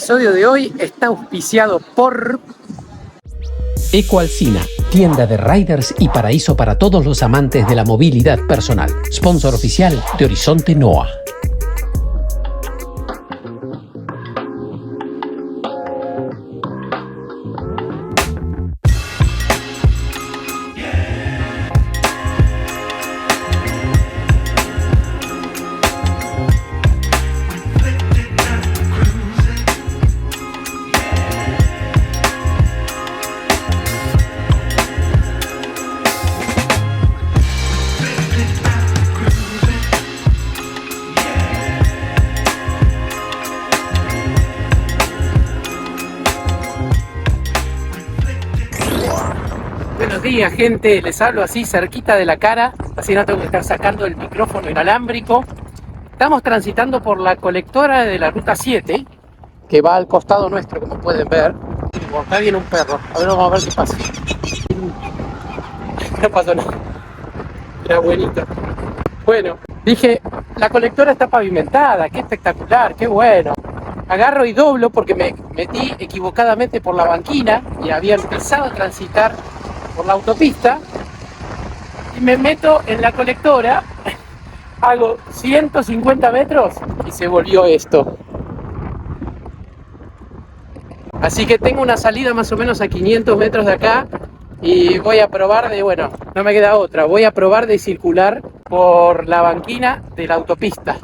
episodio de hoy está auspiciado por Ecoalcina, tienda de riders y paraíso para todos los amantes de la movilidad personal. Sponsor oficial de Horizonte NOA. Buenos días, gente, les hablo así cerquita de la cara, así no tengo que estar sacando el micrófono inalámbrico. Estamos transitando por la colectora de la ruta 7, que va al costado nuestro, como pueden ver. Acá viene un perro, a ver, vamos a ver qué pasa. No pasó nada, era buenito. Bueno, dije, la colectora está pavimentada, qué espectacular, qué bueno. Agarro y doblo porque me metí equivocadamente por la banquina y había empezado a transitar por la autopista y me meto en la colectora, hago 150 metros y se volvió esto. Así que tengo una salida más o menos a 500 metros de acá y voy a probar de, bueno, no me queda otra, voy a probar de circular por la banquina de la autopista.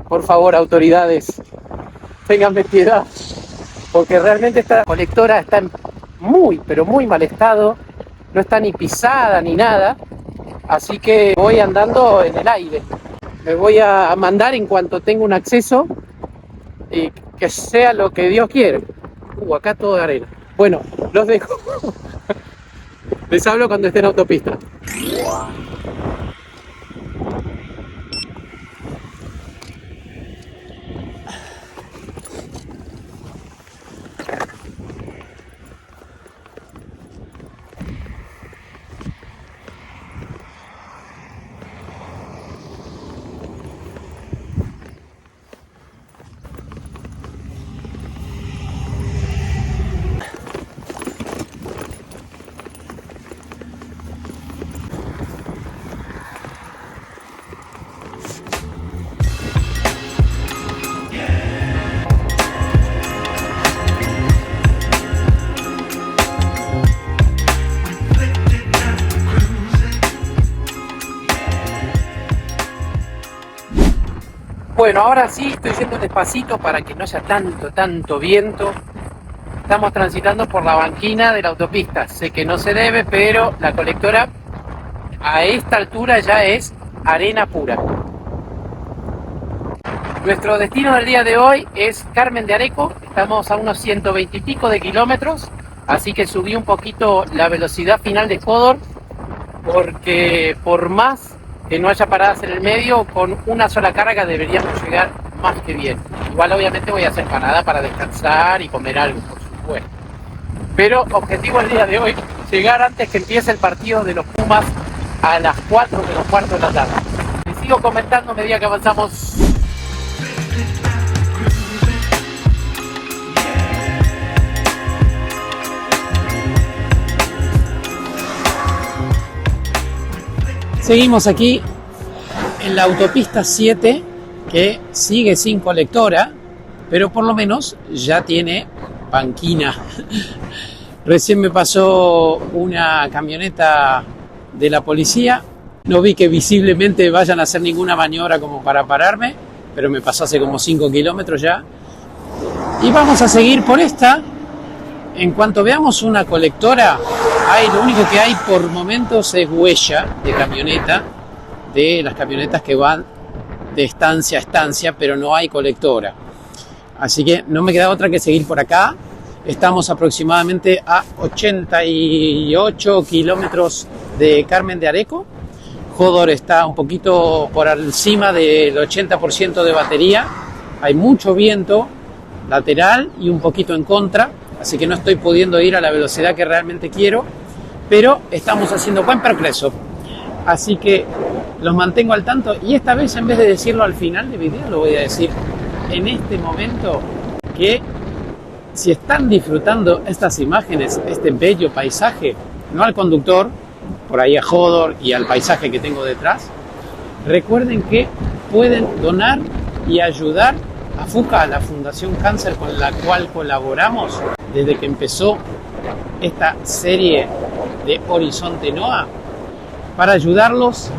Por favor, autoridades, ténganme piedad, porque realmente esta colectora está en muy, pero muy mal estado. No está ni pisada ni nada, así que voy andando en el aire. Me voy a mandar en cuanto tenga un acceso y que sea lo que Dios quiere. Acá todo de arena. Bueno, los dejo. Les hablo cuando esté en autopista. Bueno, ahora sí estoy yendo despacito para que no haya tanto viento. Estamos transitando por la banquina de la autopista. Sé que no se debe, pero la colectora a esta altura ya es arena pura. Nuestro destino del día de hoy es Carmen de Areco. Estamos a unos 120 y pico de kilómetros, así que subí un poquito la velocidad final de Hodor, porque por más que no haya paradas en el medio, con una sola carga deberíamos llegar más que bien. Igual obviamente voy a hacer parada para descansar y comer algo, por supuesto. Pero objetivo el día de hoy, llegar antes que empiece el partido de los Pumas a las 4 menos cuarto de la tarde. Les sigo comentando a medida que avanzamos. Seguimos aquí en la autopista 7, que sigue sin colectora, pero por lo menos ya tiene banquina. Recién me pasó una camioneta de la policía, no vi que visiblemente vayan a hacer ninguna maniobra como para pararme, pero me pasó hace como 5 kilómetros ya. Y vamos a seguir por esta. En cuanto veamos una colectora, lo único que hay por momentos es huella de camioneta, de las camionetas que van de estancia a estancia, pero no hay colectora. Así que no me queda otra que seguir por acá. Estamos aproximadamente a 88 kilómetros de Carmen de Areco. Hodor está un poquito por encima del 80% de batería. Hay mucho viento lateral y un poquito en contra, así que no estoy pudiendo ir a la velocidad que realmente quiero, pero estamos haciendo buen progreso. Así que los mantengo al tanto, y esta vez, en vez de decirlo al final del video, lo voy a decir en este momento, que si están disfrutando estas imágenes, este bello paisaje, no al conductor, por ahí a Hodor y al paisaje que tengo detrás, recuerden que pueden donar y ayudar a FUCA, a la Fundación Cáncer con la cual colaboramos desde que empezó esta serie de Horizonte NOA, para ayudarlos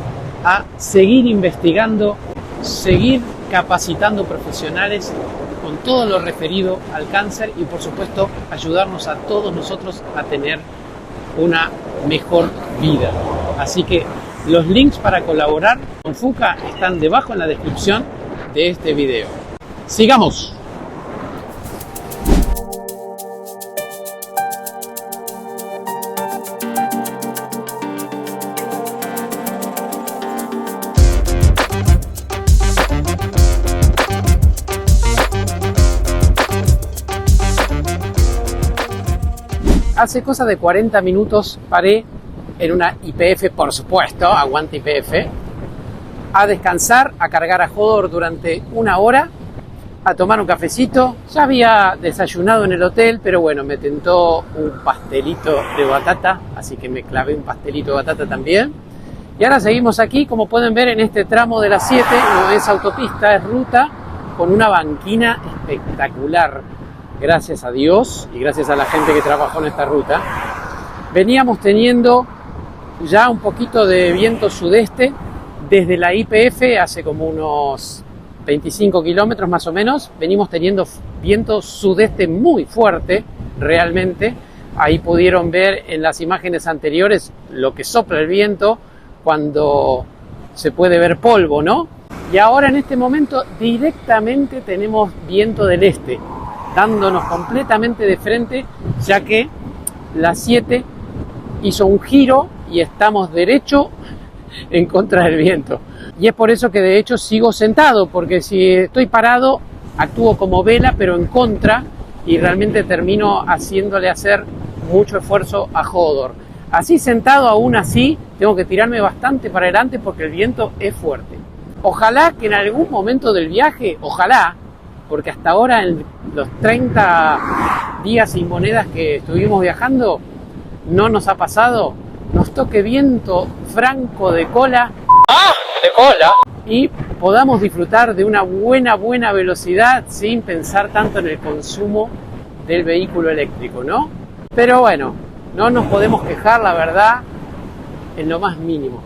a seguir investigando, seguir capacitando profesionales con todo lo referido al cáncer y por supuesto ayudarnos a todos nosotros a tener una mejor vida. Así que los links para colaborar con FUCA están debajo en la descripción de este video. ¡Sigamos! Hace cosa de 40 minutos paré en una YPF, por supuesto, aguante YPF, a descansar, a cargar a Hodor durante una hora, a tomar un cafecito. Ya había desayunado en el hotel, pero bueno, me tentó un pastelito de batata, así que me clavé un pastelito de batata también. Y ahora seguimos aquí, como pueden ver, en este tramo de las 7, no es autopista, es ruta, con una banquina espectacular. Gracias a Dios y gracias a la gente que trabajó en esta ruta. Veníamos teniendo ya un poquito de viento sudeste desde la YPF hace como unos 25 kilómetros más o menos. Venimos teniendo viento sudeste muy fuerte, realmente. Ahí pudieron ver en las imágenes anteriores lo que sopla el viento cuando se puede ver polvo, ¿no? Y ahora en este momento directamente tenemos viento del este, dándonos completamente de frente, ya que la 7 hizo un giro y estamos derecho en contra del viento. Y es por eso que de hecho sigo sentado, porque si estoy parado actúo como vela, pero en contra, y realmente termino haciéndole hacer mucho esfuerzo a Hodor. Así sentado, aún así, tengo que tirarme bastante para adelante porque el viento es fuerte. Ojalá que en algún momento del viaje, ojalá, porque hasta ahora en los 30 días sin monedas que estuvimos viajando no nos ha pasado, nos toque viento franco de cola. ¡Ah! ¡De cola! Y podamos disfrutar de una buena velocidad sin pensar tanto en el consumo del vehículo eléctrico, ¿no? Pero bueno, no nos podemos quejar, la verdad, en lo más mínimo.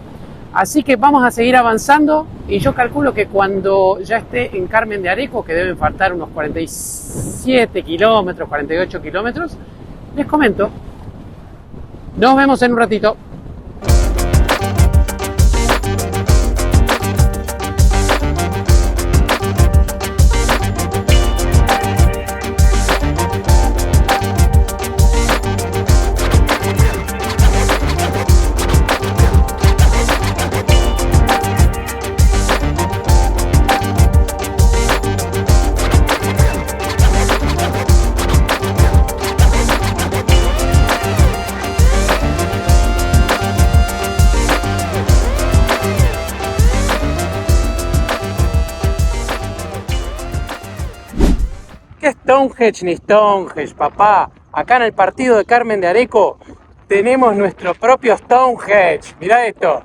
Así que vamos a seguir avanzando y yo calculo que cuando ya esté en Carmen de Areco, que deben faltar unos 47 kilómetros, 48 kilómetros, les comento. Nos vemos en un ratito. ¿Qué Stonehenge ni Stonehenge, papá? Acá en el partido de Carmen de Areco tenemos nuestro propio Stonehenge. Mirá esto.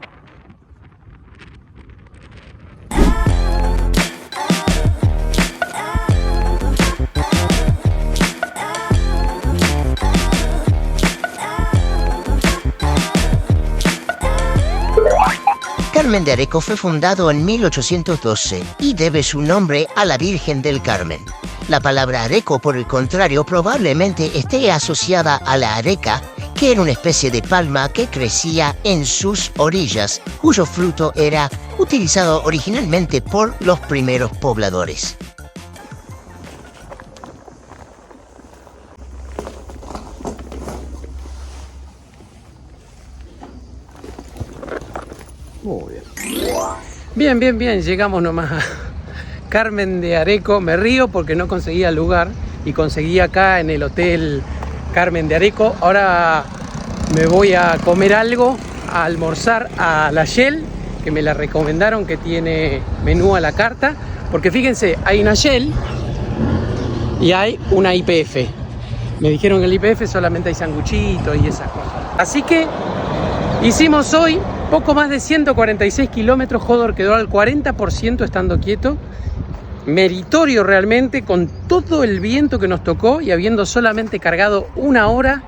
Carmen de Areco fue fundado en 1812 y debe su nombre a la Virgen del Carmen. La palabra areco, por el contrario, probablemente esté asociada a la areca, que era una especie de palma que crecía en sus orillas, cuyo fruto era utilizado originalmente por los primeros pobladores. Muy bien. Bien, llegamos nomás a Carmen de Areco. Me río porque no conseguía lugar y conseguí acá en el hotel Carmen de Areco. Ahora me voy a comer algo, a almorzar a la Shell, que me la recomendaron, que tiene menú a la carta, porque fíjense, hay una Shell y hay una YPF. Me dijeron que en el YPF solamente hay sanguchitos y esas cosas. Así que hicimos hoy poco más de 146 kilómetros. Hodor quedó al 40% estando quieto. Meritorio realmente, con todo el viento que nos tocó y habiendo solamente cargado 1 hora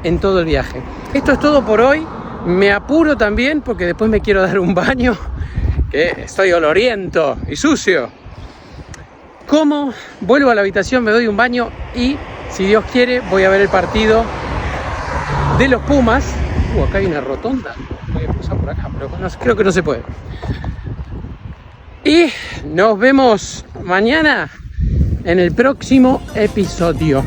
en todo el viaje. Esto es todo por hoy. Me apuro también porque después me quiero dar un baño, que estoy oloriento y sucio. Como vuelvo a la habitación, me doy un baño y, si Dios quiere, voy a ver el partido de los Pumas. Acá hay una rotonda. Voy a cruzar por acá, pero creo que no se puede. Y nos vemos mañana en el próximo episodio.